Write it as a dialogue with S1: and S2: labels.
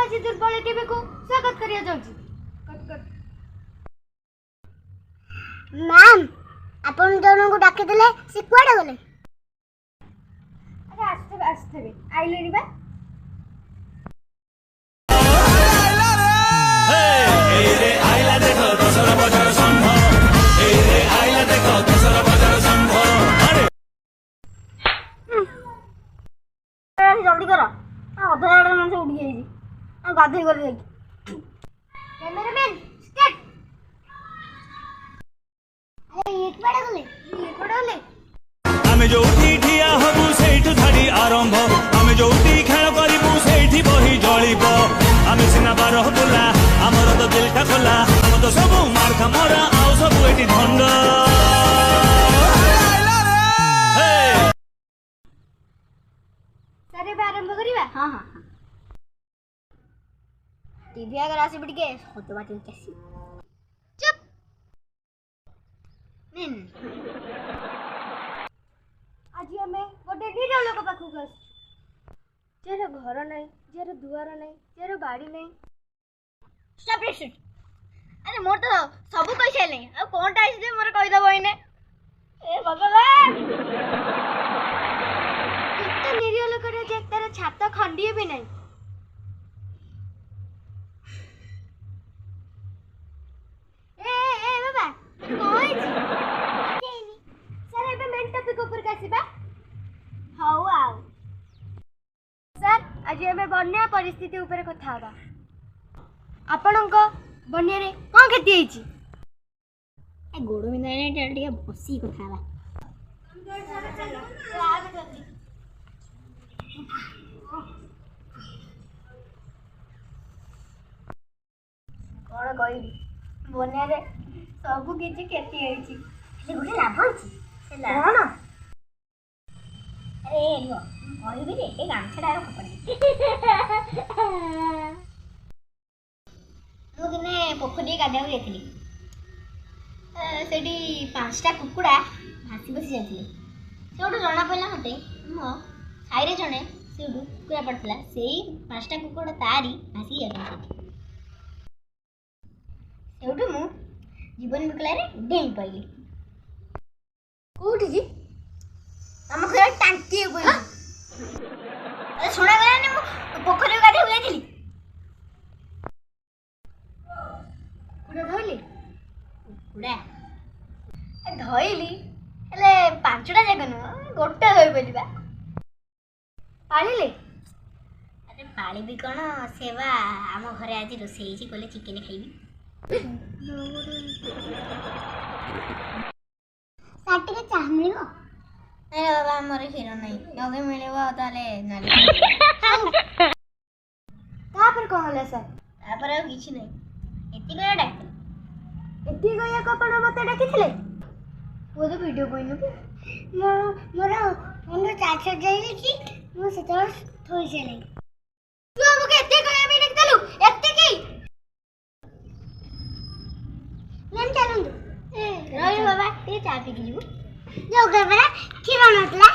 S1: आज दुर्बल टीवी को स्वागत करिया जाउची। Cut cut.
S2: मैम अपन दोनों को डाके देले से कुआडे गले?
S1: अरे आस्ते आइलेनी बा।
S2: जल्दी करो अधा आड़े मन से उड़ गई आ गाधे कर जाई।
S1: Cameraman start.
S2: अरे ये कुआडे गले?
S3: आमे जोठी ठिया हबु सेठु धाडी आरंभ आमे जोठी खेल करिबु सेठी बही जळिबो आमे सिना बारह बुला हमर तो दिलटा खोला हम तो सब मार खमरा आउ सब एटी धंड
S1: सारे बे आरंभ करिबा।
S2: हां हां टीवी अगर आसी बिट के होतो बाटे कैसी
S1: चुप।
S2: निन
S1: आज हमें गोटे निरा लोक पाखु गस जेरो घर नहीं, जेरो दुआर नहीं, जेरो बाड़ी नहीं।
S2: Stop it. अरे मोर तो सब कहि छले आ कोनटा आइछ दे मोर कहि दबो इने। ए भगवान
S1: इतना निरीह लोक रे जे तार छात खंडिए भी नहीं। ए बाबा कोइ छी सर एबे मेन टॉपिक ऊपर कासीबा।
S2: हाउ आउ
S1: सर आज हमें बन्या परिस्थिति ऊपर कथा हबा। आपणक बन्या रे कोन खेती हेची?
S2: ए गोडो मिना ने टिके बसी कथा बा।
S1: कौन कही बन्या रे सब किछि खेती हेची
S2: से गोटे लाभ होची से लाभ
S1: कौन?
S2: अरे लो कहबी रे ए गामछाडा खपड़ी मु दिने पोखरी गाधिया जाइथिली सेठी पांचटा कुकुड़ा भासी बसी जाइथिले सेउडु जना पइला मते मो खाइरे जणे सेउडु कुकुड़ा पड़थिला सेई पांचटा कुकुड़ा तारी भासी जाइथिले सेउडु मु जीवन बिकला रे डेई पइली
S1: कोठी जी?
S2: हम घर टांकी पइली अरे सुना गला ने मु पोखरी गाधिया जाइथिली
S1: कुड़ा धइली
S2: कुकुड़ा धइली हेले पांचटा जाक नु गोटे धइ पइलिबा
S1: पालिले।
S2: अरे पाली भी कौन सेवा आम घरे आज रोषे कहले चिकेन खाइबी साटिके चाह मिलिबो अरे बाबा हमर क्षीर नहीं जदि मिलिबो ताले नाली
S1: तापर कौन होला सर?
S2: तापर आ किछि नहीं एति गया डाक्टर
S1: एती गया कपड़ा मते डाकिथिले वो तो वीडियो कोइनु कि
S2: मोर मोर चाचा जाइले कि मो सेतर थोइ छले
S1: तू हमके एते गया भी डाकतलु एते की
S2: लेन चलंदु
S1: ए
S2: रही बाबा ते चा पी के जीवु जो घर पर खीर बनतला